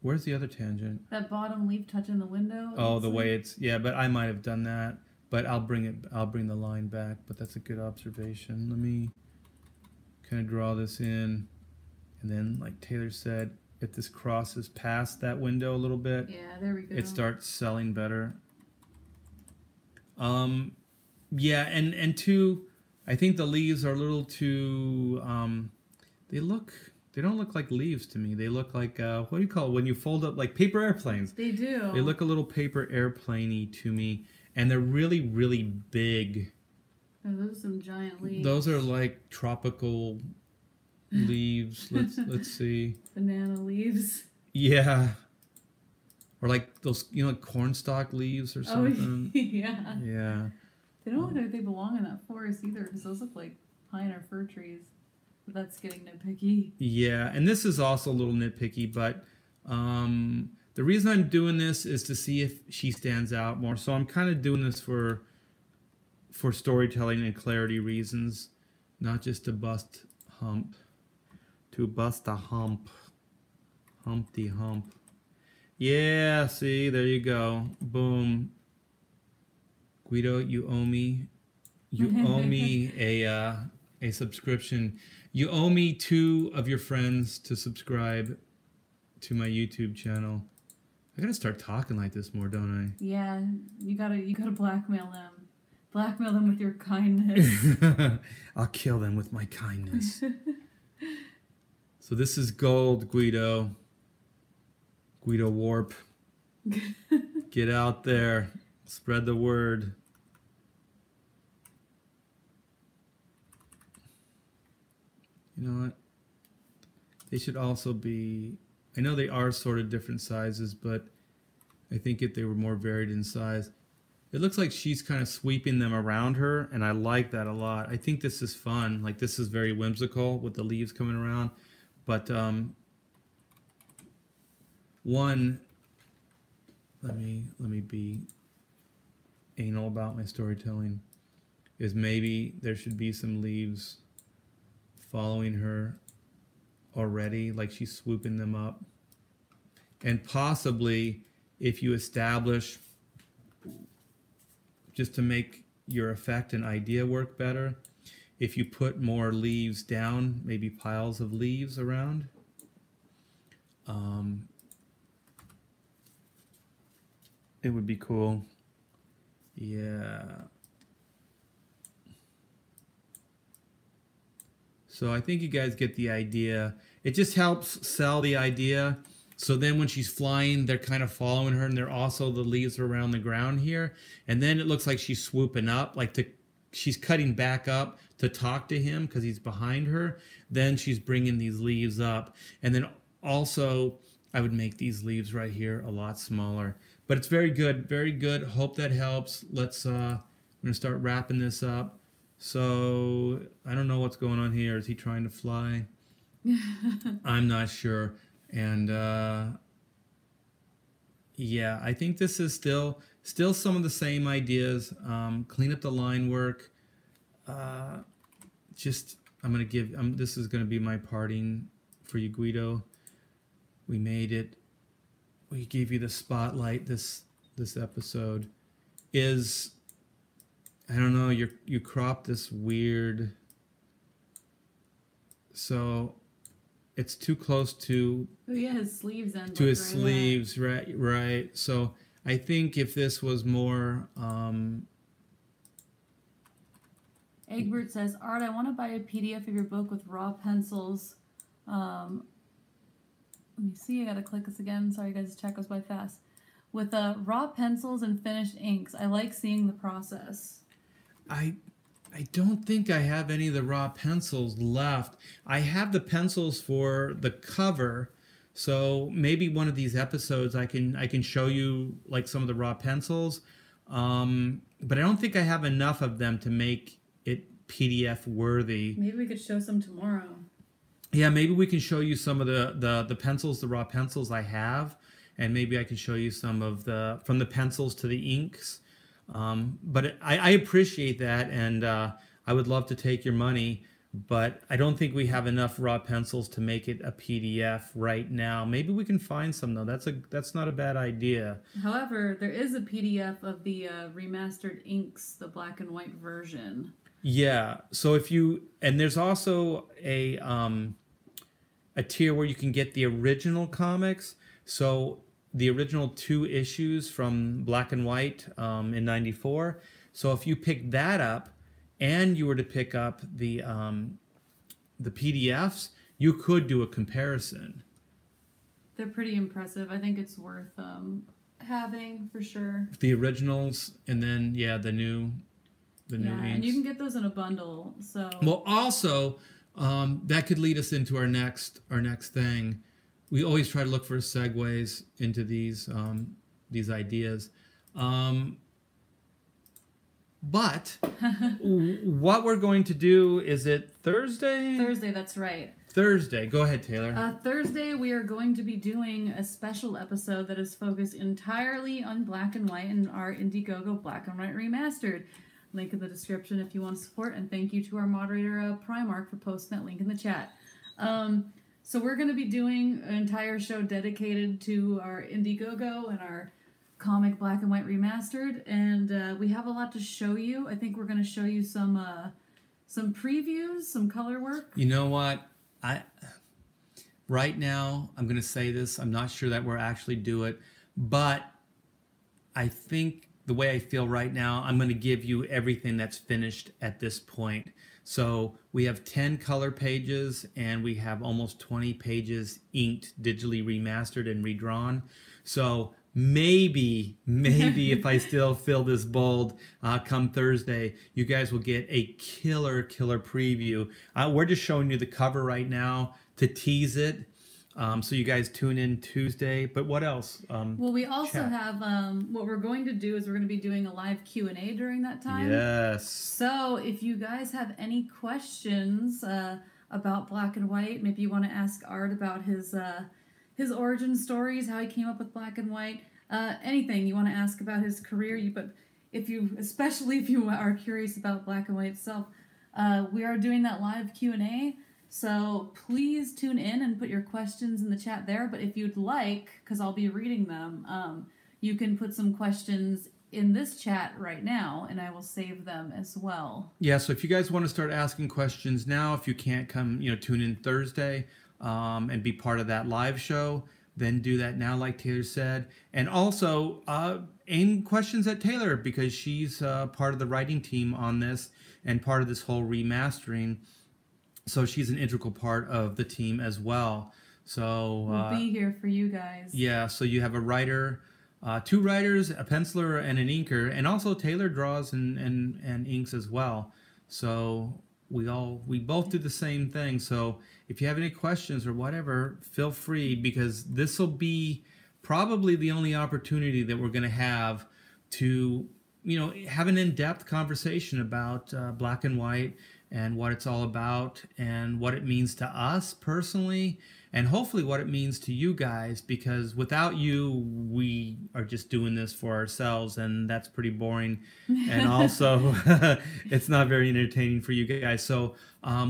where's the other tangent? That bottom leaf touching the window. Oh, the way it's, yeah, but I might have done that. But I'll bring the line back, but that's a good observation. Let me kind of draw this in, and then like Taylor said, if this crosses past that window a little bit, yeah, there we go, it starts selling better. Yeah, and two, I think the leaves are a little too they don't look like leaves to me. They look like what do you call it when you fold up, like paper airplanes? They do. They look a little paper airplane-y to me, and they're really, really big. Oh, those are some giant leaves. Those are like tropical leaves. Let's see. Banana leaves. Yeah. Or like those, like cornstalk leaves or something. Oh, yeah. Yeah. They don't look like they belong in that forest either, because those look like pine or fir trees. But that's getting nitpicky. Yeah, and this is also a little nitpicky, but the reason I'm doing this is to see if she stands out more. So I'm kind of doing this for storytelling and clarity reasons, not just to bust hump. To bust a hump. Humpty hump. Yeah, see, there you go. Boom. Guido, you owe me a subscription. You owe me 2 of your friends to subscribe to my YouTube channel. I gotta start talking like this more, don't I? Yeah, you gotta blackmail them. Blackmail them with your kindness. I'll kill them with my kindness. So this is gold, Guido. Guido Warp. Get out there. Spread the word. You know what? They should also be, I know they are sort of different sizes, but I think if they were more varied in size. It looks like she's kind of sweeping them around her, and I like that a lot. I think this is fun. Like, this is very whimsical with the leaves coming around. But one, let me be anal about my storytelling, is maybe there should be some leaves following her already, like she's swooping them up. And possibly, if you establish, just to make your effect and idea work better, if you put more leaves down, maybe piles of leaves around, it would be cool. Yeah. So I think you guys get the idea. It just helps sell the idea. So then when she's flying, they're kind of following her, and they're also, the leaves are around the ground here. And then it looks like she's swooping up, like she's cutting back up to talk to him because he's behind her. Then she's bringing these leaves up. And then also, I would make these leaves right here a lot smaller. But it's very good, very good. Hope that helps. Let's, I'm going to start wrapping this up. So, I don't know what's going on here. Is he trying to fly? I'm not sure. And yeah, I think this is still some of the same ideas. Clean up the line work. Just, I'm going to give, this is going to be my parting for you, Guido. We made it. We gave you the spotlight this episode. Is, I don't know, you cropped this weird, so it's too close to, oh yeah, his sleeves end to his sleeves, right. So I think if this was more, Egbert says, Art, I want to buy a PDF of your book with raw pencils. Let me see, I gotta click this again. Sorry guys, chat goes by fast. With raw pencils and finished inks. I like seeing the process. I don't think I have any of the raw pencils left. I have the pencils for the cover, so maybe one of these episodes I can show you like some of the raw pencils. But I don't think I have enough of them to make it PDF worthy. Maybe we could show some tomorrow. Yeah, maybe we can show you some of the pencils, the raw pencils I have, and maybe I can show you some of from the pencils to the inks. But I appreciate that, and I would love to take your money, but I don't think we have enough raw pencils to make it a PDF right now. Maybe we can find some though. That's not a bad idea. However, there is a PDF of the remastered inks, the black and white version. Yeah. So and there's also a tier where you can get the original comics. So the original 2 issues from black and white in '94. So if you pick that up, and you were to pick up the PDFs, you could do a comparison. They're pretty impressive. I think it's worth having for sure. The originals, and then the new inks. And you can get those in a bundle. So well, also that could lead us into our next thing. We always try to look for segues into these ideas. But what we're going to do, is it Thursday? Thursday, that's right. Thursday. Go ahead, Taylor. Thursday, we are going to be doing a special episode that is focused entirely on black and white and our Indiegogo Black and White Remastered. Link in the description if you want to support, and thank you to our moderator, Primark, for posting that link in the chat. So we're going to be doing an entire show dedicated to our Indiegogo and our comic Black and White Remastered, and we have a lot to show you. I think we're going to show you some previews, some color work. You know what? Right now, I'm going to say this. I'm not sure that we'll actually do it, but I think the way I feel right now, I'm going to give you everything that's finished at this point. So we have 10 color pages, and we have almost 20 pages inked, digitally remastered and redrawn. So maybe if I still feel this bold, come Thursday, you guys will get a killer preview. We're just showing you the cover right now to tease it. So you guys tune in Tuesday. But what else? Well, we also have what we're going to do is we're going to be doing a live Q&A during that time. Yes. So if you guys have any questions about Black and White, maybe you want to ask Art about his origin stories, how he came up with Black and White, anything you want to ask about his career, especially if you are curious about Black and White itself, we are doing that live Q&A. So please tune in and put your questions in the chat there. But if you'd like, because I'll be reading them, you can put some questions in this chat right now, and I will save them as well. Yeah, so if you guys want to start asking questions now, if you can't come, tune in Thursday and be part of that live show, then do that now, like Taylor said. And also aim questions at Taylor, because she's part of the writing team on this and part of this whole remastering. So she's an integral part of the team as well. So we'll be here for you guys. Yeah, so you have a writer, 2 writers, a penciler, and an inker, and also Taylor draws and inks as well. So we both do the same thing. So if you have any questions or whatever, feel free, because this will be probably the only opportunity that we're going to have to have an in-depth conversation about Black and White and what it's all about and what it means to us personally, and hopefully what it means to you guys, because without you, we are just doing this for ourselves, and that's pretty boring. And also, it's not very entertaining for you guys. So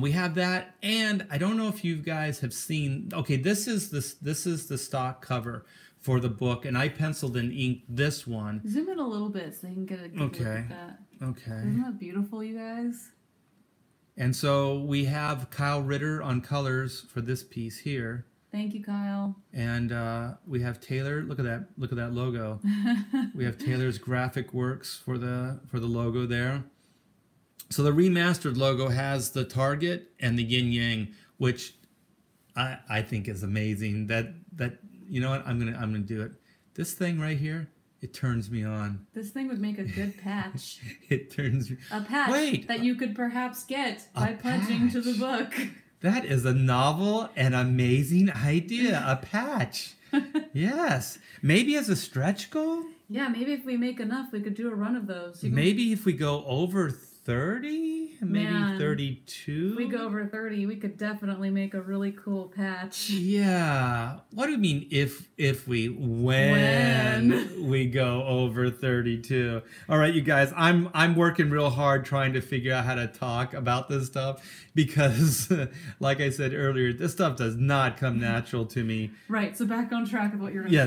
we have that, and I don't know if you guys have seen. Okay, this is the stock cover for the book, and I penciled and inked this one. Zoom in a little bit so you can get a good look at that. Okay. Isn't that beautiful, you guys? And so we have Kyle Ritter on colors for this piece here. Thank you, Kyle. And we have Taylor. Look at that logo. We have Taylor's graphic works for the logo there. So the remastered logo has the target and the yin yang, which I think is amazing. That you know what, I'm gonna do it. This thing right here, it turns me on. This thing would make a good patch. It turns me... A patch that you could perhaps get by pledging to the book. That is a novel and amazing idea. A patch. Yes. Maybe as a stretch goal? Yeah, maybe if we make enough, we could do a run of those. Maybe if we go over 30, maybe 32. If we go over 30, we could definitely make a really cool patch. Yeah. What do you mean when we go over 32? All right, you guys, I'm working real hard trying to figure out how to talk about this stuff, because like I said earlier, this stuff does not come natural to me. Right. So back on track of what you're going to say.